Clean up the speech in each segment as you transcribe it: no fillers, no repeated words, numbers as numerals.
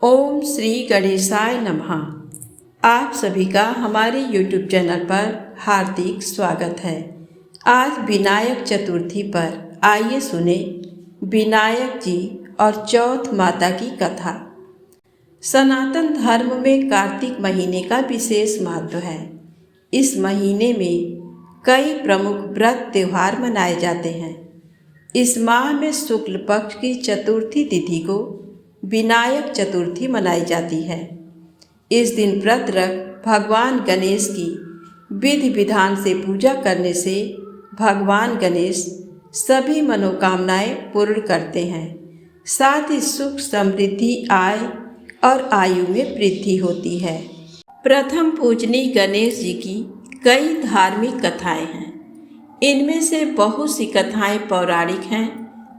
ओम श्री गणेशाय नमः। आप सभी का हमारे YouTube चैनल पर हार्दिक स्वागत है। आज विनायक चतुर्थी पर आइए सुने विनायक जी और चौथ माता की कथा। सनातन धर्म में कार्तिक महीने का विशेष महत्व है। इस महीने में कई प्रमुख व्रत त्योहार मनाए जाते हैं। इस माह में शुक्ल पक्ष की चतुर्थी तिथि को विनायक चतुर्थी मनाई जाती है। इस दिन व्रत रख भगवान गणेश की विधि विधान से पूजा करने से भगवान गणेश सभी मनोकामनाएं पूर्ण करते हैं। साथ ही सुख समृद्धि आय और आयु में वृद्धि होती है। प्रथम पूजनीय गणेश जी की कई धार्मिक कथाएं हैं। इनमें से बहुत सी कथाएं पौराणिक हैं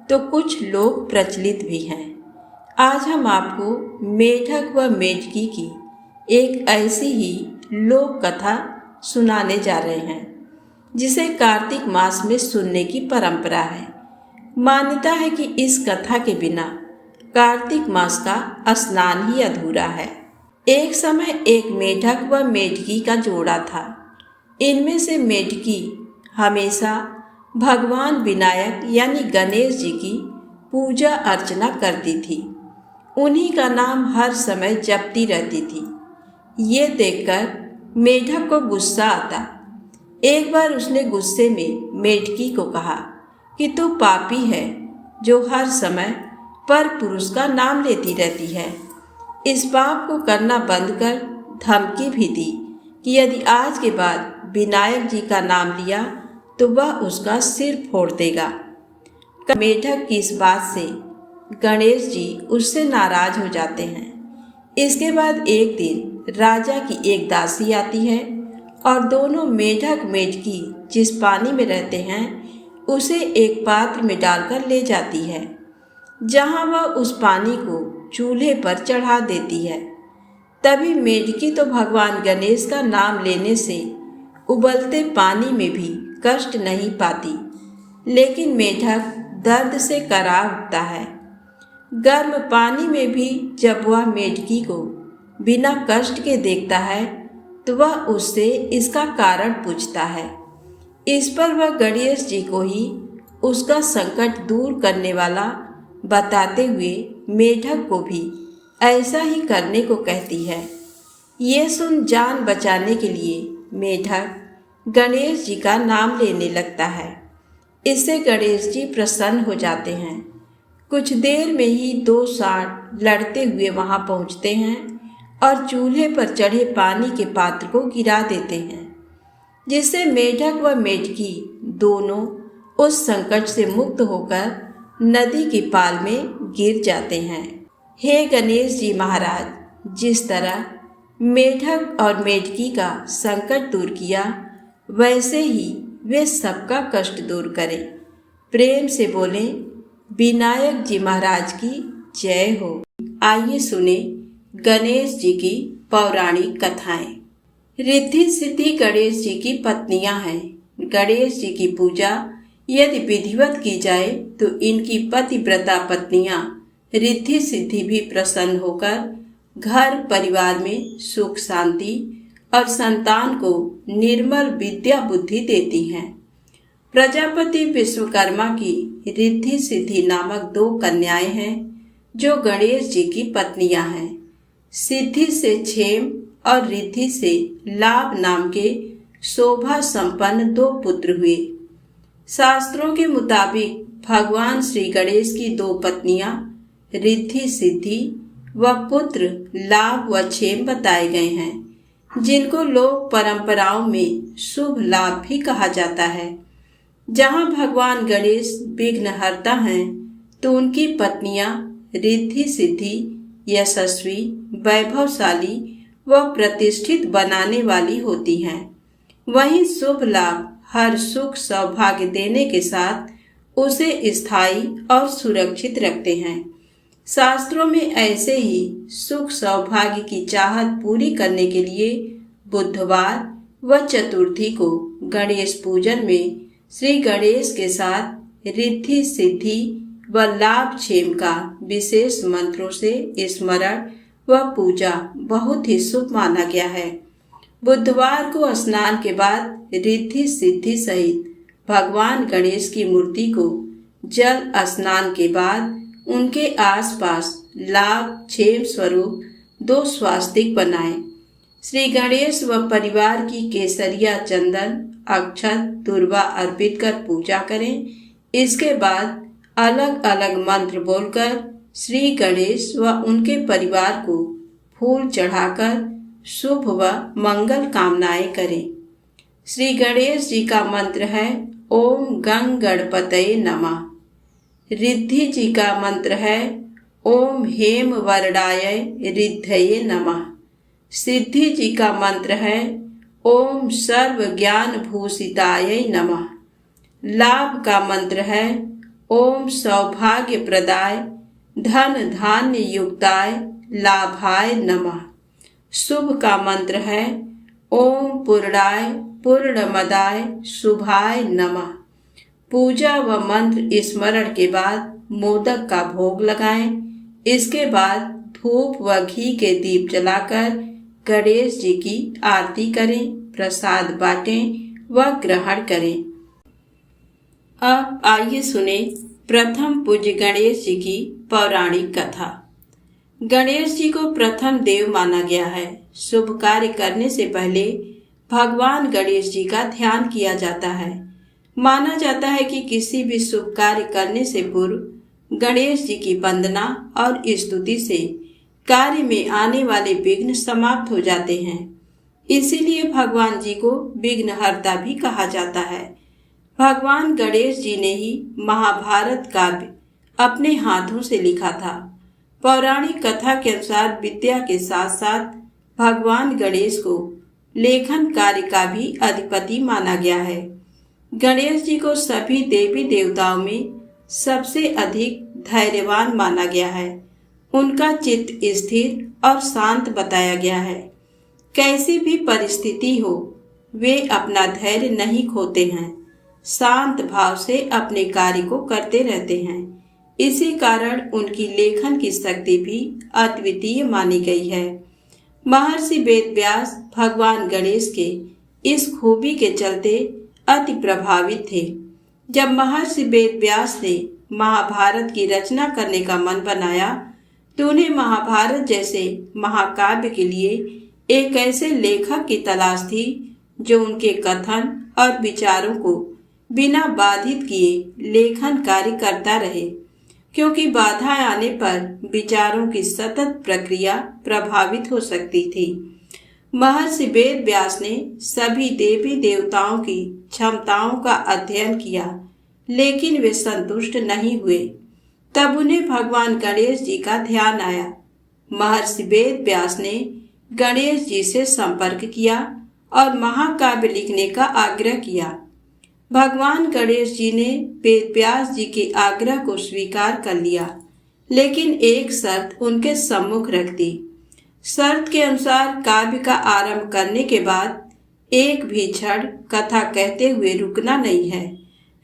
तो कुछ लोक प्रचलित भी हैं। आज हम आपको मेढक व मेढकी की एक ऐसी ही लोक कथा सुनाने जा रहे हैं जिसे कार्तिक मास में सुनने की परंपरा है। मान्यता है कि इस कथा के बिना कार्तिक मास का स्नान ही अधूरा है। एक समय एक मेढक व मेढकी का जोड़ा था। इनमें से मेढकी हमेशा भगवान विनायक यानी गणेश जी की पूजा अर्चना करती थी। उन्हीं का नाम हर समय जपती रहती थी। ये देखकर मेढक को गुस्सा आता। एक बार उसने गुस्से में मेढकी को कहा कि तू पापी है जो हर समय पर पुरुष का नाम लेती रहती है। इस पाप को करना बंद कर धमकी भी दी कि यदि आज के बाद विनायक जी का नाम लिया तो वह उसका सिर फोड़ देगा। मेढक की इस बात से गणेश जी उससे नाराज हो जाते हैं। इसके बाद एक दिन राजा की एक दासी आती है और दोनों मेढक मेढकी जिस पानी में रहते हैं उसे एक पात्र में डालकर ले जाती है, जहां वह उस पानी को चूल्हे पर चढ़ा देती है। तभी मेढकी तो भगवान गणेश का नाम लेने से उबलते पानी में भी कष्ट नहीं पाती, लेकिन मेढक दर्द से करा उठता है। गर्म पानी में भी जब वह मेढकी को बिना कष्ट के देखता है तो वह उससे इसका कारण पूछता है। इस पर वह गणेश जी को ही उसका संकट दूर करने वाला बताते हुए मेढक को भी ऐसा ही करने को कहती है। ये सुन जान बचाने के लिए मेढक गणेश जी का नाम लेने लगता है। इससे गणेश जी प्रसन्न हो जाते हैं। कुछ देर में ही दो सांड लड़ते हुए वहां पहुंचते हैं और चूल्हे पर चढ़े पानी के पात्र को गिरा देते हैं, जिससे मेढक व मेढकी दोनों उस संकट से मुक्त होकर नदी की पाल में गिर जाते हैं। हे गणेश जी महाराज, जिस तरह मेढक और मेढकी का संकट दूर किया वैसे ही वे सबका कष्ट दूर करें। प्रेम से बोलें विनायक जी महाराज की जय हो। आइए सुने गणेश जी की पौराणिक कथाएं। रिद्धि सिद्धि गणेश जी की पत्नियां हैं। गणेश जी की पूजा यदि विधिवत की जाए तो इनकी पतिव्रता पत्नियां रिद्धि सिद्धि भी प्रसन्न होकर घर परिवार में सुख शांति और संतान को निर्मल विद्या बुद्धि देती हैं। प्रजापति विश्वकर्मा की रिद्धि सिद्धि नामक दो कन्याएं हैं जो गणेश जी की पत्नियां हैं। सिद्धि से क्षेम और रिद्धि से लाभ नाम के शोभा संपन्न दो पुत्र हुए। शास्त्रों के मुताबिक भगवान श्री गणेश की दो पत्नियां रिद्धि सिद्धि व पुत्र लाभ व क्षेम बताए गए हैं, जिनको लोक परंपराओं में शुभ लाभ भी कहा जाता है। जहां भगवान गणेश विघ्नहर्ता हैं तो उनकी पत्नियां रिद्धि सिद्धि यशस्वी वैभवशाली व प्रतिष्ठित बनाने वाली होती हैं। वहीं शुभ लाभ हर सुख सौभाग्य देने के साथ उसे स्थायी और सुरक्षित रखते हैं। शास्त्रों में ऐसे ही सुख सौभाग्य की चाहत पूरी करने के लिए बुधवार व चतुर्थी को गणेश पूजन में श्री गणेश के साथ रिद्धि सिद्धि व लाभ क्षेम का विशेष मंत्रों से स्मरण व पूजा बहुत ही शुभ माना गया है। बुधवार को स्नान के बाद रिद्धि सिद्धि सहित भगवान गणेश की मूर्ति को जल स्नान के बाद उनके आसपास लाभ क्षेम स्वरूप 2 स्वास्तिक बनाएं। श्री गणेश व परिवार की केसरिया चंदन अक्षत दुर्वा अर्पित कर पूजा करें। इसके बाद अलग अलग मंत्र बोलकर श्री गणेश व उनके परिवार को फूल चढ़ाकर शुभ व मंगल कामनाएं करें। श्री गणेश जी का मंत्र है ओम गंग गणपतये नमः। रिद्धि जी का मंत्र है ओम हेम वरदाय रिद्धये नमः। सिद्धि जी का मंत्र है ओम सर्व ज्ञान भूषिताय नमः। लाभ का मंत्र है ओम सौभाग्य प्रदाय धन धान्य युक्ताय लाभाय नमः। शुभ का मंत्र है ओम पूर्णाय पूर्णमदाय शुभाय नमः। पूजा व मंत्र स्मरण के बाद मोदक का भोग लगाएं। इसके बाद धूप व घी के दीप जलाकर गणेश जी की आरती करें, प्रसाद बांटें व ग्रहण करें। अब आइए सुने प्रथम पूज्य गणेश जी की पौराणिक कथा। गणेश जी को प्रथम देव माना गया है। शुभ कार्य करने से पहले भगवान गणेश जी का ध्यान किया जाता है। माना जाता है कि किसी भी शुभ कार्य करने से पूर्व गणेश जी की वंदना और स्तुति से कार्य में आने वाले विघ्न समाप्त हो जाते हैं। इसीलिए भगवान जी को विघ्नहर्ता भी कहा जाता है। भगवान गणेश जी ने ही महाभारत काव्य अपने हाथों से लिखा था। पौराणिक कथा के अनुसार विद्या के साथ साथ भगवान गणेश को लेखन कार्य का भी अधिपति माना गया है। गणेश जी को सभी देवी देवताओं में सबसे अधिक धैर्यवान माना गया है। उनका चित्त स्थिर और शांत बताया गया है। कैसी भी परिस्थिति हो वे अपना धैर्य नहीं खोते हैं, शांत भाव से अपने कार्य को करते रहते हैं। इसी कारण उनकी लेखन की शक्ति भी अद्वितीय मानी गई है। महर्षि वेद व्यास भगवान गणेश के इस खूबी के चलते अति प्रभावित थे। जब महर्षि वेद व्यास ने महाभारत की रचना करने का मन बनाया तो उन्हें महाभारत जैसे महाकाव्य के लिए एक ऐसे लेखक की तलाश थी जो उनके कथन और विचारों को बिना बाधित किए लेखन कार्य करता रहे, क्योंकि बाधाएं आने पर विचारों की सतत प्रक्रिया प्रभावित हो सकती थी। महर्षि वेद व्यास ने सभी देवी देवताओं की क्षमताओं का अध्ययन किया, लेकिन वे संतुष्ट नहीं हुए। तब उन्हें भगवान गणेश जी का ध्यान आया। महर्षि वेद व्यास ने गणेश जी से संपर्क किया और महाकाव्य लिखने का आग्रह किया। भगवान गणेश जी ने वेद व्यास जी के आग्रह को स्वीकार कर लिया, लेकिन एक शर्त उनके सम्मुख रख दी। शर्त के अनुसार काव्य का आरंभ करने के बाद एक भी क्षण कथा कहते हुए रुकना नहीं है,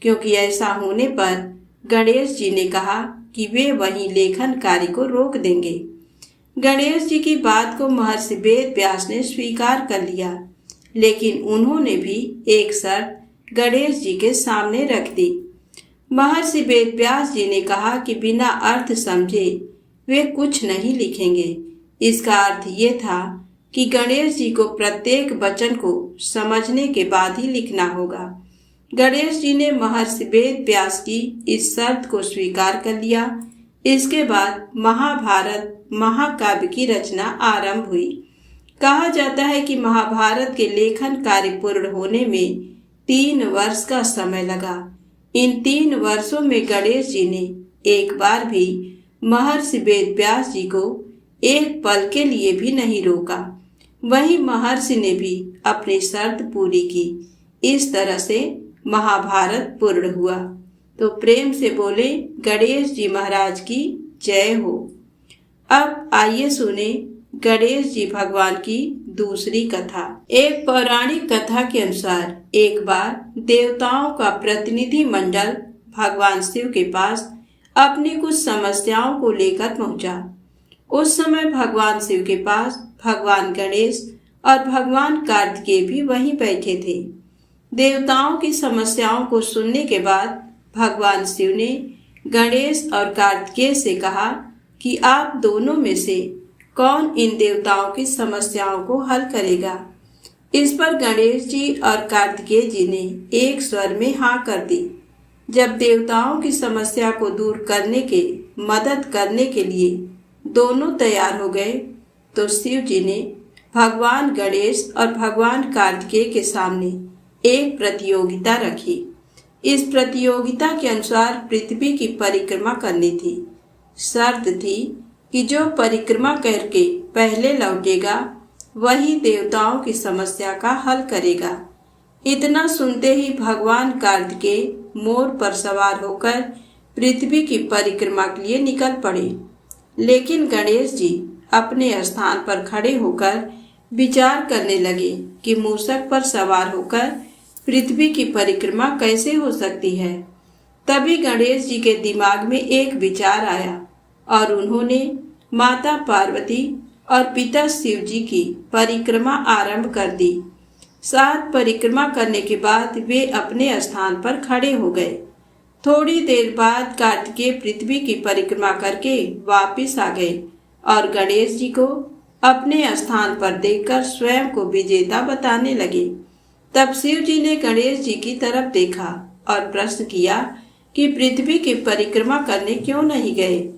क्योंकि ऐसा होने पर गणेश जी ने कहा कि वे वहीं लेखन कार्य को रोक देंगे। गणेश जी की बात को महर्षि वेद व्यास ने स्वीकार कर लिया, लेकिन उन्होंने भी एक शर्त गणेश जी के सामने रख दी। महर्षि वेद व्यास जी ने कहा कि बिना अर्थ समझे वे कुछ नहीं लिखेंगे। इसका अर्थ ये था कि गणेश जी को प्रत्येक वचन को समझने के बाद ही लिखना होगा। गणेश जी ने महर्षि वेद व्यास की इस शर्त को स्वीकार कर लिया। इसके बाद महाभारत महाकाव्य की रचना आरंभ हुई। कहा जाता है कि महाभारत के लेखन कार्य पूर्ण होने में 3 वर्ष का समय लगा। इन 3 वर्षों में गणेश जी ने एक बार भी महर्षि वेद व्यास जी को एक पल के लिए भी नहीं रोका। वहीं महर्षि ने भी अपनी शर्त पूरी की। इस तरह से महाभारत पूर्ण हुआ। तो प्रेम से बोले गणेश जी महाराज की जय हो। अब आइए सुने गणेश जी भगवान की दूसरी कथा। एक पौराणिक कथा के अनुसार एक बार देवताओं का प्रतिनिधि मंडल भगवान शिव के पास अपनी कुछ समस्याओं को लेकर पहुंचा। उस समय भगवान शिव के पास भगवान गणेश और भगवान कार्तिकेय भी वहीं बैठे थे। देवताओं की समस्याओं को सुनने के बाद भगवान शिव ने गणेश और कार्तिकेय से कहा कि आप दोनों में से कौन इन देवताओं की समस्याओं को हल करेगा। इस पर गणेश जी और कार्तिकेय जी ने एक स्वर में हाँ कर दी। जब देवताओं की समस्या को दूर करने के मदद करने के लिए दोनों तैयार हो गए तो शिव जी ने भगवान गणेश और भगवान कार्तिकेय के सामने एक प्रतियोगिता रखी। इस प्रतियोगिता के अनुसार पृथ्वी की परिक्रमा करनी थी। शर्त थी कि जो परिक्रमा करके पहले लौटेगा वही देवताओं की समस्या का हल करेगा। इतना सुनते ही भगवान कार्तिकेय मोर पर सवार होकर पृथ्वी की परिक्रमा के लिए निकल पड़े। लेकिन गणेश जी अपने स्थान पर खड़े होकर विचार करने लगे कि मूषक पर सवार होकर पृथ्वी की परिक्रमा कैसे हो सकती है। तभी गणेश जी के दिमाग में एक विचार आया और उन्होंने माता पार्वती और पिता शिव जी की परिक्रमा आरंभ कर दी। 7 परिक्रमा करने के बाद वे अपने स्थान पर खड़े हो गए। थोड़ी देर बाद कार्तिकेय पृथ्वी की परिक्रमा करके वापिस आ गए और गणेश जी को अपने स्थान पर देखकर स्वयं को विजेता बताने लगे। तब शिव जी ने गणेश जी की तरफ देखा और प्रश्न किया कि पृथ्वी की परिक्रमा करने क्यों नहीं गए।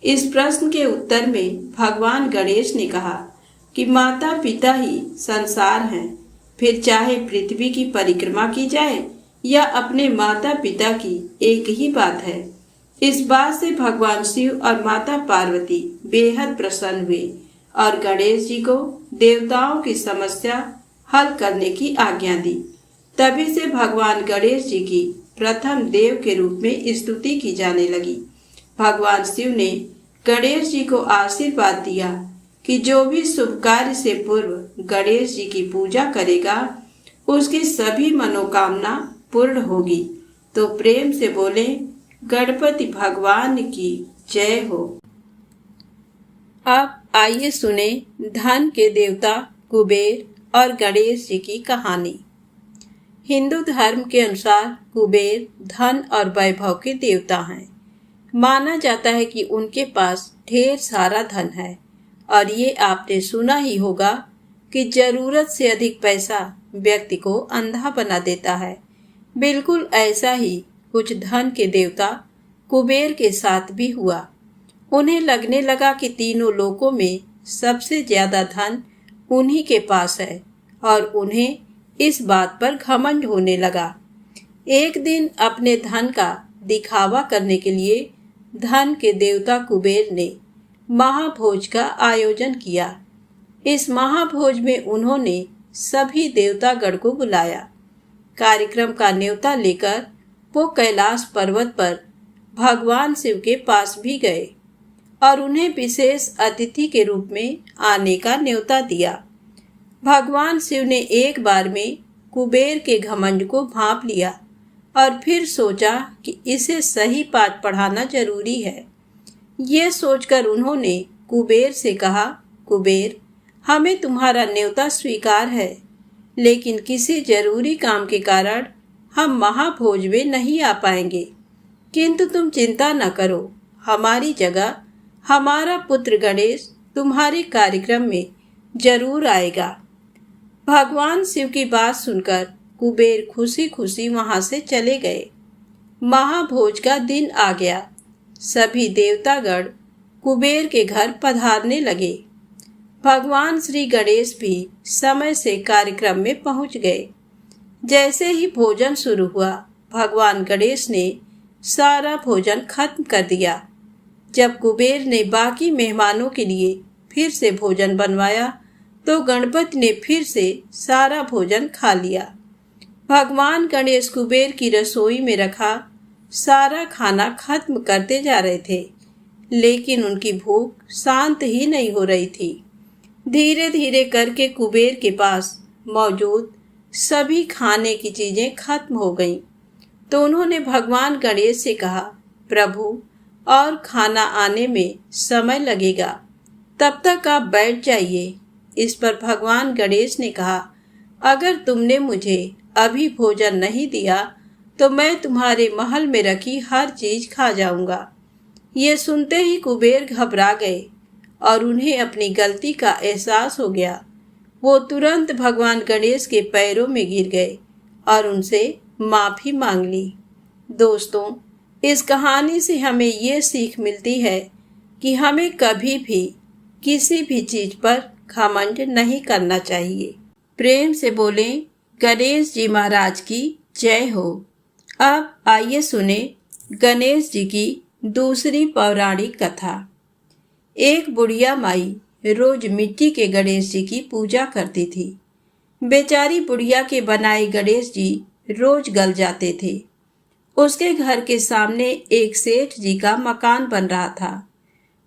इस प्रश्न के उत्तर में भगवान गणेश ने कहा कि माता पिता ही संसार हैं, फिर चाहे पृथ्वी की परिक्रमा की जाए या अपने माता पिता की एक ही बात है। इस बात से भगवान शिव और माता पार्वती बेहद प्रसन्न हुए और गणेश जी को देवताओं की समस्या हल करने की आज्ञा दी। तभी से भगवान गणेश जी की प्रथम देव के रूप में स्तुति की जाने लगी। भगवान शिव ने गणेश जी को आशीर्वाद दिया कि जो भी शुभ कार्य से पूर्व गणेश जी की पूजा करेगा उसकी सभी मनोकामना पूर्ण होगी। तो प्रेम से बोले गणपति भगवान की जय हो। अब आइए सुने धन के देवता कुबेर और गणेश जी की कहानी। हिंदू धर्म के अनुसार कुबेर धन और वैभव के देवता हैं। माना जाता है कि उनके पास ढेर सारा धन है और ये आपने सुना ही होगा कि जरूरत से अधिक पैसा व्यक्ति को अंधा बना देता है। बिल्कुल ऐसा ही कुछ धन के देवता कुबेर के साथ भी हुआ। उन्हें लगने लगा कि तीनों लोकों में सबसे ज्यादा धन उन्हीं के पास है और उन्हें इस बात पर घमंड होने लगा। एक दिन अपने धन का दिखावा करने के लिए धन के देवता कुबेर ने महाभोज का आयोजन किया। इस महाभोज में उन्होंने सभी देवतागण को बुलाया। कार्यक्रम का न्योता लेकर वो कैलाश पर्वत पर भगवान शिव के पास भी गए और उन्हें विशेष अतिथि के रूप में आने का न्योता दिया। भगवान शिव ने एक बार में कुबेर के घमंड को भांप लिया और फिर सोचा कि इसे सही पाठ पढ़ाना जरूरी है। ये सोचकर उन्होंने कुबेर से कहा, कुबेर, हमें तुम्हारा न्योता स्वीकार है, लेकिन किसी जरूरी काम के कारण हम महाभोज में नहीं आ पाएंगे। किंतु तुम चिंता न करो, हमारी जगह हमारा पुत्र गणेश तुम्हारे कार्यक्रम में जरूर आएगा। भगवान शिव की बात सुनकर कुबेर खुशी खुशी वहां से चले गए। महाभोज का दिन आ गया। सभी देवतागण कुबेर के घर पधारने लगे। भगवान श्री गणेश भी समय से कार्यक्रम में पहुंच गए। जैसे ही भोजन शुरू हुआ, भगवान गणेश ने सारा भोजन खत्म कर दिया। जब कुबेर ने बाकी मेहमानों के लिए फिर से भोजन बनवाया तो गणपति ने फिर से सारा भोजन खा लिया। भगवान गणेश कुबेर की रसोई में रखा सारा खाना खत्म करते जा रहे थे, लेकिन उनकी भूख शांत ही नहीं हो रही थी। धीरे धीरे करके कुबेर के पास मौजूद सभी खाने की चीजें खत्म हो गईं। तो उन्होंने भगवान गणेश से कहा, प्रभु, और खाना आने में समय लगेगा, तब तक आप बैठ जाइए। इस पर भगवान गणेश ने कहा, अगर तुमने मुझे अभी भोजन नहीं दिया तो मैं तुम्हारे महल में रखी हर चीज खा जाऊंगा। ये सुनते ही कुबेर घबरा गए और उन्हें अपनी गलती का एहसास हो गया। वो तुरंत भगवान गणेश के पैरों में गिर गए और उनसे माफी मांग ली। दोस्तों, इस कहानी से हमें ये सीख मिलती है कि हमें कभी भी किसी भी चीज पर घमंड नहीं करना चाहिए। प्रेम से बोलें, गणेश जी महाराज की जय हो। अब आइए सुने गणेश जी की दूसरी पौराणिक कथा। एक बुढ़िया माई रोज मिट्टी के गणेश जी की पूजा करती थी। बेचारी बुढ़िया के बनाए गणेश जी रोज गल जाते थे। उसके घर के सामने एक सेठ जी का मकान बन रहा था।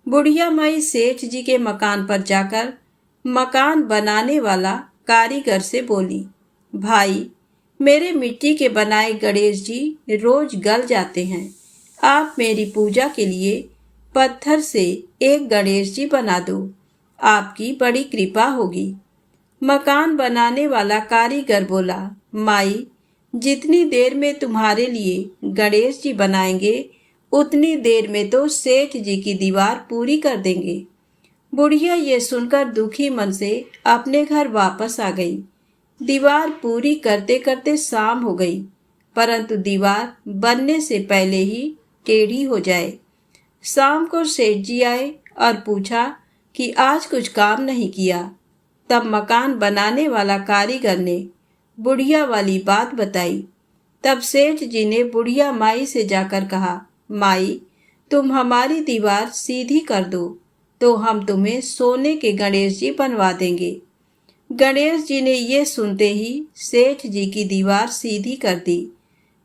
बुढ़िया माई सेठ जी के मकान पर जाकर मकान बनाने वाला कारीगर से बोली, भाई, मेरे मिट्टी के बनाए गणेश जी रोज गल जाते हैं। आप मेरी पूजा के लिए पत्थर से एक गणेश जी बना दो। आपकी बड़ी कृपा होगी। मकान बनाने वाला कारीगर बोला, माई, जितनी देर में तुम्हारे लिए गणेश जी बनाएंगे उतनी देर में तो सेठ जी की दीवार पूरी कर देंगे। बुढ़िया ये सुनकर दुखी मन से अपने घर वापस आ गई। दीवार पूरी करते करते शाम हो गई, परंतु दीवार बनने से पहले ही टेढ़ी हो जाए। शाम को सेठ जी आए और पूछा कि आज कुछ काम नहीं किया। तब मकान बनाने वाला कारीगर ने बुढ़िया वाली बात बताई। तब सेठ जी ने बुढ़िया माई से जाकर कहा, माई, तुम हमारी दीवार सीधी कर दो तो हम तुम्हें सोने के गणेश जी बनवा देंगे। गणेश जी ने ये सुनते ही सेठ जी की दीवार सीधी कर दी।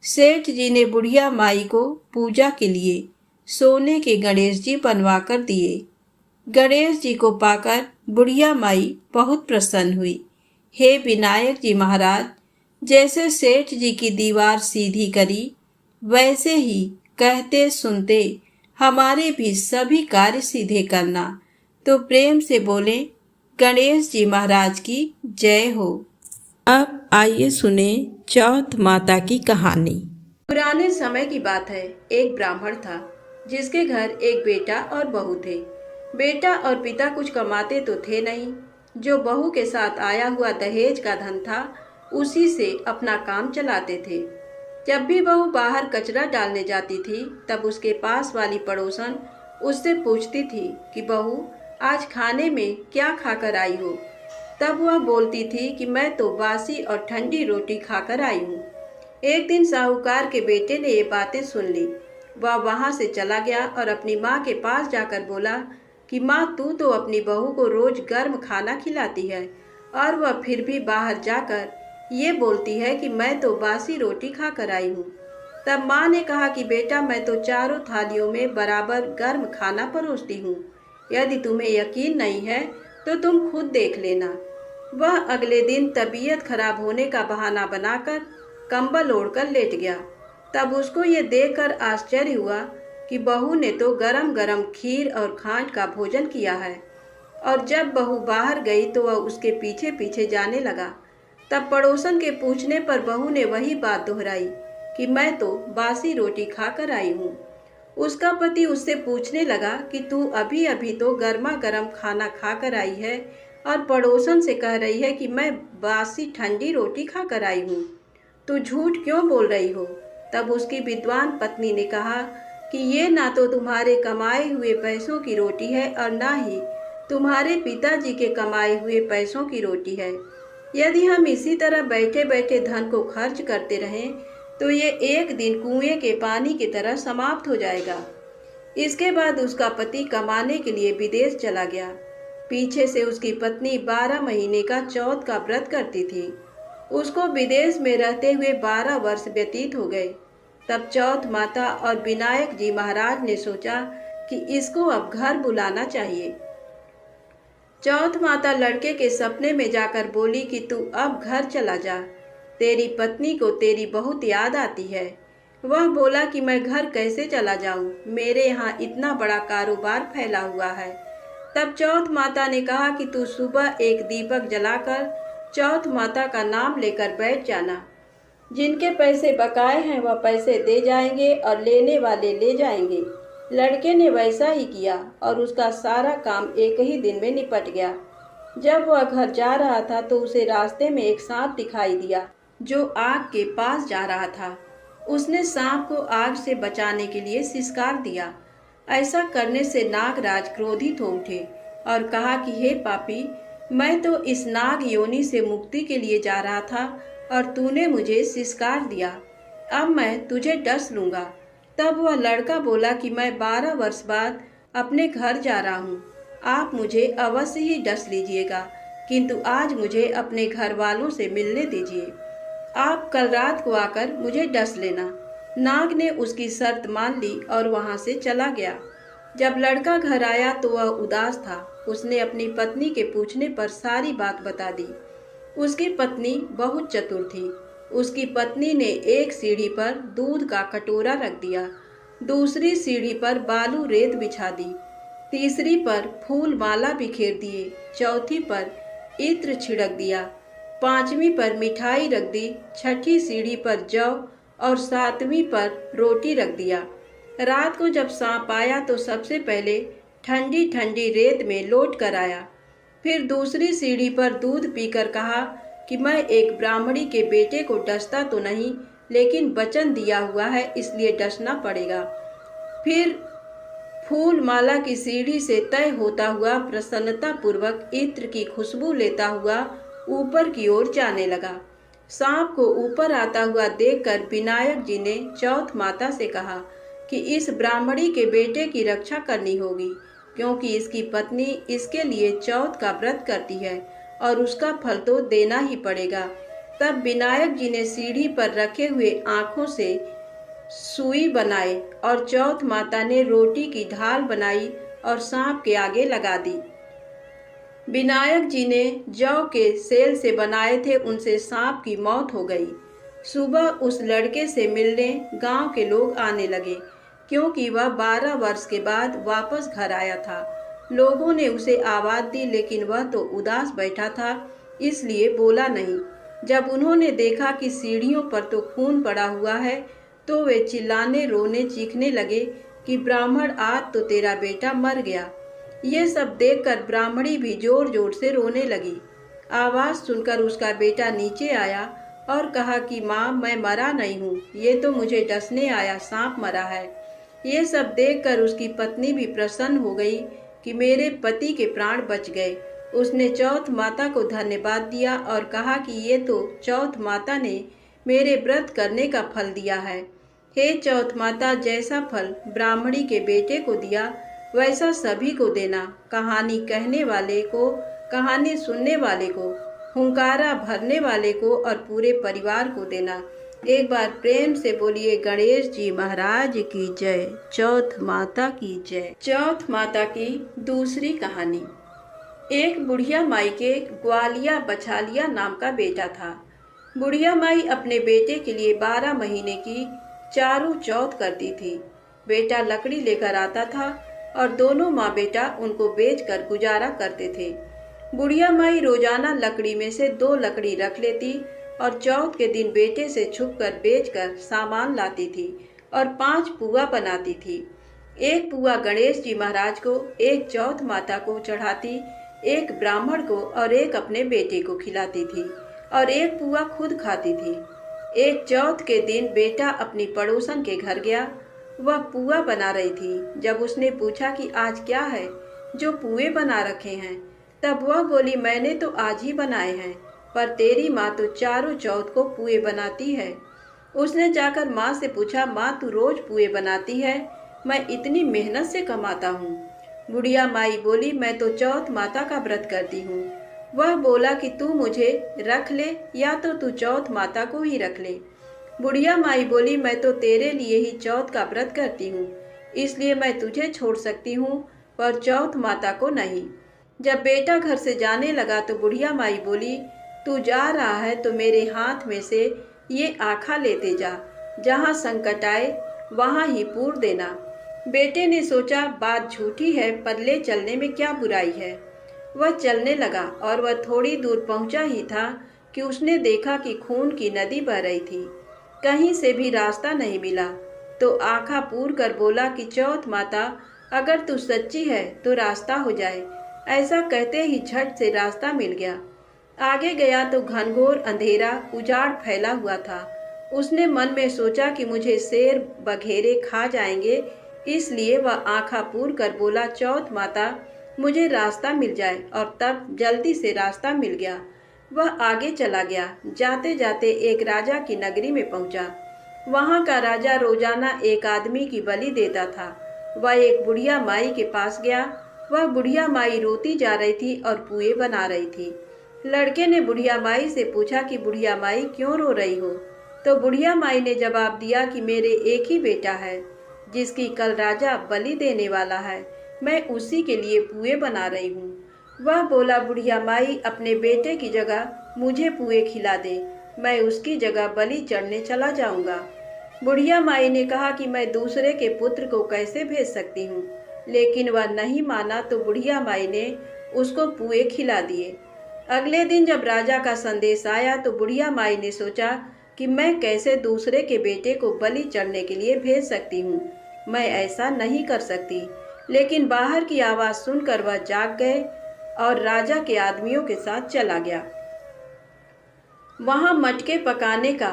सेठ जी ने बुढ़िया माई को पूजा के लिए सोने के गणेश जी बनवा कर दिए। गणेश जी को पाकर बुढ़िया माई बहुत प्रसन्न हुई। हे विनायक जी महाराज, जैसे सेठ जी की दीवार सीधी करी, वैसे ही कहते सुनते हमारे भी सभी कार्य सीधे करना। तो प्रेम से बोले, गणेश जी महाराज की जय हो। अब आइए सुने चौथ माता की कहानी। पुराने समय की बात है। एक ब्राह्मण था जिसके घर एक बेटा और बहू थे। बेटा और पिता कुछ कमाते तो थे नहीं। जो बहू के साथ आया हुआ दहेज का धन था, उसी से अपना काम चलाते थे। जब भी बहू बाहर कचरा डालने जाती थी, तब उसके पास वाली पड़ोसन उससे पूछती थी कि बहू, आज खाने में क्या खाकर आई हो? तब वह बोलती थी कि मैं तो बासी और ठंडी रोटी खाकर आई हूँ। एक दिन साहूकार के बेटे ने ये बातें सुन ली। वह वहाँ से चला गया और अपनी माँ के पास जाकर बोला कि माँ, तू तो अपनी बहू को रोज गर्म खाना खिलाती है और वह फिर भी बाहर जाकर ये बोलती है कि मैं तो बासी रोटी खाकर आई हूँ। तब माँ ने कहा कि बेटा, मैं तो चारों थालियों में बराबर गर्म खाना परोसती हूँ। यदि तुम्हें यकीन नहीं है तो तुम खुद देख लेना। वह अगले दिन तबीयत खराब होने का बहाना बनाकर कंबल ओढ़कर लेट गया। तब उसको ये देखकर आश्चर्य हुआ कि बहू ने तो गरम गरम खीर और खांड का भोजन किया है। और जब बहू बाहर गई तो वह उसके पीछे पीछे जाने लगा। तब पड़ोसन के पूछने पर बहू ने वही बात दोहराई कि मैं तो बासी रोटी खाकर आई हूँ। उसका पति उससे पूछने लगा कि तू अभी अभी तो गर्मा गर्म खाना खाकर आई है और पड़ोसन से कह रही है कि मैं बासी ठंडी रोटी खाकर आई हूँ। तू झूठ क्यों बोल रही हो? तब उसकी विद्वान पत्नी ने कहा कि ये ना तो तुम्हारे कमाए हुए पैसों की रोटी है और ना ही तुम्हारे पिताजी के कमाए हुए पैसों की रोटी है। यदि हम इसी तरह बैठे बैठे धन को खर्च करते रहें तो ये एक दिन कुएं के पानी की तरह समाप्त हो जाएगा। इसके बाद उसका पति कमाने के लिए विदेश चला गया। पीछे से उसकी पत्नी 12 महीने का चौथ का व्रत करती थी। उसको विदेश में रहते हुए 12 वर्ष व्यतीत हो गए। तब चौथ माता और विनायक जी महाराज ने सोचा कि इसको अब घर बुलाना चाहिए। चौथ माता लड़के के सपने में जाकर बोली कि तू अब घर चला जा, तेरी पत्नी को तेरी बहुत याद आती है। वह बोला कि मैं घर कैसे चला जाऊं, मेरे यहाँ इतना बड़ा कारोबार फैला हुआ है। तब चौथ माता ने कहा कि तू सुबह एक दीपक जलाकर चौथ माता का नाम लेकर बैठ जाना। जिनके पैसे बकाए हैं वह पैसे दे जाएंगे और लेने वाले ले जाएंगे। लड़के ने वैसा ही किया और उसका सारा काम एक ही दिन में निपट गया। जब वह घर जा रहा था तो उसे रास्ते में एक सांप दिखाई दिया जो आग के पास जा रहा था। उसने सांप को आग से बचाने के लिए सिसकार दिया। ऐसा करने से नागराज क्रोधित हो उठे और कहा कि हे पापी, मैं तो इस नाग योनि से मुक्ति के लिए जा रहा था और तूने मुझे सिसकार दिया। अब मैं तुझे डस लूँगा। तब वह लड़का बोला कि मैं 12 वर्ष बाद अपने घर जा रहा हूँ। आप मुझे अवश्य ही डस लीजिएगा, किंतु आज मुझे अपने घर वालों से मिलने दीजिए। आप कल रात को आकर मुझे डस लेना। नाग ने उसकी शर्त मान ली और वहाँ से चला गया। जब लड़का घर आया तो वह उदास था। उसने अपनी पत्नी के पूछने पर सारी बात बता दी। उसकी पत्नी बहुत चतुर थी। उसकी पत्नी ने एक सीढ़ी पर दूध का कटोरा रख दिया, दूसरी सीढ़ी पर बालू रेत बिछा दी, तीसरी पर फूल माला बिखेर दिए, चौथी पर इत्र छिड़क दिया, पांचवी पर मिठाई रख दी, छठी सीढ़ी पर जौ और सातवीं पर रोटी रख दिया। रात को जब सांप आया तो सबसे पहले ठंडी ठंडी रेत में लौट कर आया। फिर दूसरी सीढ़ी पर दूध पीकर कहा कि मैं एक ब्राह्मणी के बेटे को डसता तो नहीं, लेकिन वचन दिया हुआ है इसलिए डसना पड़ेगा। फिर फूल माला की सीढ़ी से तय होता हुआ प्रसन्नता पूर्वक इत्र की खुशबू लेता हुआ ऊपर की ओर जाने लगा। सांप को ऊपर आता हुआ देखकर विनायक जी ने चौथ माता से कहा कि इस ब्राह्मणी के बेटे की रक्षा करनी होगी, क्योंकि इसकी पत्नी इसके लिए चौथ का व्रत करती है और उसका फल तो देना ही पड़ेगा। तब विनायक जी ने सीढ़ी पर रखे हुए आँखों से सुई बनाए और चौथ माता ने रोटी की ढाल बनाई और सांप के आगे लगा दी। विनायक जी ने जौ के सेल से बनाए थे, उनसे सांप की मौत हो गई। सुबह उस लड़के से मिलने गांव के लोग आने लगे, क्योंकि वह 12 वर्ष के बाद वापस घर आया था। लोगों ने उसे आवाज़ दी, लेकिन वह तो उदास बैठा था, इसलिए बोला नहीं। जब उन्होंने देखा कि सीढ़ियों पर तो खून पड़ा हुआ है, तो वे चिल्लाने रोने चीखने लगे कि ब्राह्मण, आज तो तेरा बेटा मर गया। ये सब देखकर ब्राह्मणी भी जोर जोर से रोने लगी। आवाज़ सुनकर उसका बेटा नीचे आया और कहा कि माँ, मैं मरा नहीं हूँ, ये तो मुझे डसने आया सांप मरा है। ये सब देखकर उसकी पत्नी भी प्रसन्न हो गई कि मेरे पति के प्राण बच गए। उसने चौथ माता को धन्यवाद दिया और कहा कि ये तो चौथ माता ने मेरे व्रत करने का फल दिया है। हे चौथ माता, जैसा फल ब्राह्मणी के बेटे को दिया वैसा सभी को देना। कहानी कहने वाले को, कहानी सुनने वाले को, हुंकारा भरने वाले को और पूरे परिवार को देना। एक बार प्रेम से बोलिए गणेश जी महाराज की जय, चौथ माता की जय। चौथ माता की दूसरी कहानी। एक बुढ़िया माई के ग्वालिया बछालिया नाम का बेटा था। बुढ़िया माई अपने बेटे के लिए 12 महीने की चारों चौथ करती थी। बेटा लकड़ी लेकर आता था और दोनों माँ बेटा उनको बेचकर गुजारा करते थे। बुढ़िया माई रोजाना लकड़ी में से 2 लकड़ी रख लेती और चौथ के दिन बेटे से छुपकर बेचकर सामान लाती थी और 5 पुआ बनाती थी। एक पुआ गणेश जी महाराज को, एक चौथ माता को चढ़ाती, एक ब्राह्मण को और एक अपने बेटे को खिलाती थी और एक पुआ खुद खाती थी। एक चौथ के दिन बेटा अपनी पड़ोसन के घर गया। वह पुआ बना रही थी। जब उसने पूछा कि आज क्या है जो पुए बना रखे हैं, तब वह बोली, मैंने तो आज ही बनाए हैं, पर तेरी माँ तो चारों चौथ को पुए बनाती है। उसने जाकर माँ से पूछा, माँ तू रोज पुए बनाती है, मैं इतनी मेहनत से कमाता हूँ। बुढ़िया माई बोली, मैं तो चौथ माता का व्रत करती हूँ। वह बोला कि तू मुझे रख ले या तो तू चौथ माता को ही रख ले। बुढ़िया माई बोली, मैं तो तेरे लिए ही चौथ का व्रत करती हूँ, इसलिए मैं तुझे छोड़ सकती हूँ, पर चौथ माता को नहीं। जब बेटा घर से जाने लगा तो बुढ़िया माई बोली, तू जा रहा है तो मेरे हाथ में से ये आखा लेते जा, जहाँ संकट आए वहाँ ही पूर देना। बेटे ने सोचा बात झूठी है, पर ले चलने में क्या बुराई है। वह चलने लगा और वह थोड़ी दूर पहुंचा ही था कि उसने देखा कि खून की नदी बह रही थी। कहीं से भी रास्ता नहीं मिला, तो आंखा पूर कर बोला कि चौथ माता, अगर तू सच्ची है तो रास्ता हो जाए। ऐसा कहते ही झट से रास्ता मिल गया। आगे गया तो घनघोर अंधेरा उजाड़ फैला हुआ था। उसने मन में सोचा कि मुझे शेर बघेरे खा जाएंगे, इसलिए वह आंखा पूर कर बोला, चौथ माता मुझे रास्ता मिल जाए। और तब जल्दी से रास्ता मिल गया। वह आगे चला गया। जाते जाते एक राजा की नगरी में पहुंचा। वहां का राजा रोजाना एक आदमी की बलि देता था। वह एक बुढ़िया माई के पास गया। वह बुढ़िया माई रोती जा रही थी और पुए बना रही थी। लड़के ने बुढ़िया माई से पूछा कि बुढ़िया माई क्यों रो रही हो। तो बुढ़िया माई ने जवाब दिया कि मेरे एक ही बेटा है, जिसकी कल राजा बलि देने वाला है। मैं उसी के लिए पुए बना रही हूँ। वह बोला, बुढ़िया माई अपने बेटे की जगह मुझे पुए खिला दे, मैं उसकी जगह बलि चढ़ने चला जाऊंगा। बुढ़िया माई ने कहा कि मैं दूसरे के पुत्र को कैसे भेज सकती हूँ, लेकिन वह नहीं माना, तो बुढ़िया माई ने उसको पुए खिला दिए। अगले दिन जब राजा का संदेश आया तो बुढ़िया माई ने सोचा कि मैं कैसे दूसरे के बेटे को बलि चढ़ने के लिए भेज सकती हूँ, मैं ऐसा नहीं कर सकती। लेकिन बाहर की आवाज़ सुनकर वह जाग गए और राजा के आदमियों के साथ चला गया। वहाँ मटके पकाने का,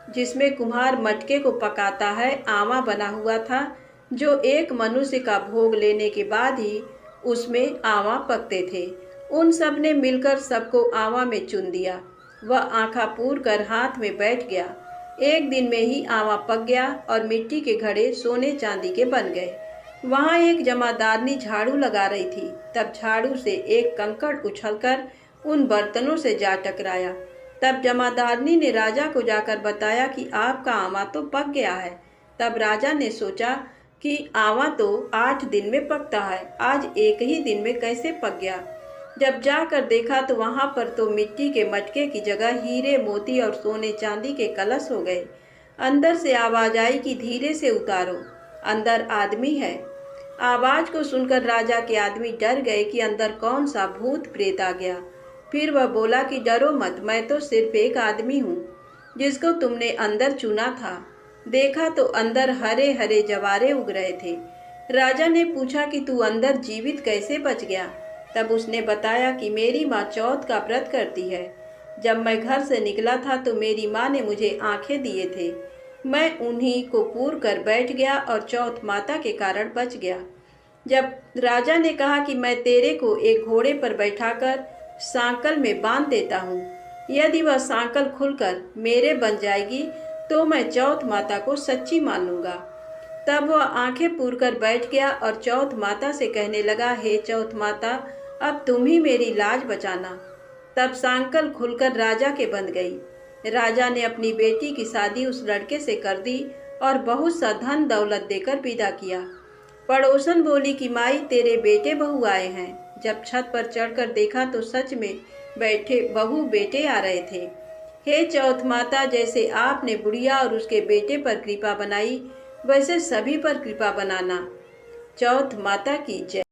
जिसमें कुम्हार मटके को पकाता है, आवा बना हुआ था, जो एक मनुष्य का भोग लेने के बाद ही उसमें आवा पकते थे। उन सब ने मिलकर सबको आवा में चुन दिया। वह आंखा पूर कर हाथ में बैठ गया। एक दिन में ही आवा पक गया और मिट्टी के घड़े सोने चांदी के बन गए। वहाँ एक जमादारनी झाड़ू लगा रही थी। तब झाड़ू से एक कंकड़ उछलकर उन बर्तनों से जा टकराया। तब जमादारनी ने राजा को जाकर बताया कि आपका आवा तो पक गया है। तब राजा ने सोचा कि आवा तो 8 दिन में पकता है, आज एक ही दिन में कैसे पक गया। जब जाकर देखा तो वहाँ पर तो मिट्टी के मटके की जगह हीरे मोती और सोने चांदी के कलश हो गए। अंदर से आवाज आई कि धीरे से उतारो, अंदर आदमी है। आवाज को सुनकर राजा के आदमी डर गए कि अंदर कौन सा भूत प्रेत आ गया। फिर वह बोला कि डरो मत, मैं तो सिर्फ एक आदमी हूँ जिसको तुमने अंदर चुना था। देखा तो अंदर हरे हरे जवारे उग रहे थे। राजा ने पूछा कि तू अंदर जीवित कैसे बच गया। तब उसने बताया कि मेरी माँ चौथ का व्रत करती है। जब मैं घर से निकला था तो मेरी माँ ने मुझे आंखें दिए थे। मैं उन्हीं को पूर कर बैठ गया और चौथ माता के कारण बच गया। जब राजा ने कहा कि मैं तेरे को एक घोड़े पर बैठाकर सांकल में बांध देता हूँ, यदि वह सांकल खुलकर मेरे बन जाएगी तो मैं चौथ माता को सच्ची मान लूँगा। तब वह आंखें पूर कर बैठ गया और चौथ माता से कहने लगा, हे चौथ माता, अब तुम ही मेरी लाज बचाना। तब सांकल खुलकर राजा के बंध गई। राजा ने अपनी बेटी की शादी उस लड़के से कर दी और बहुत सा धन दौलत देकर विदा किया। पड़ोसन बोली कि माई तेरे बेटे बहू आए हैं। जब छत पर चढ़कर देखा तो सच में बैठे बहू बेटे आ रहे थे। हे चौथ माता, जैसे आपने बुढ़िया और उसके बेटे पर कृपा बनाई, वैसे सभी पर कृपा बनाना। चौथ माता की जय।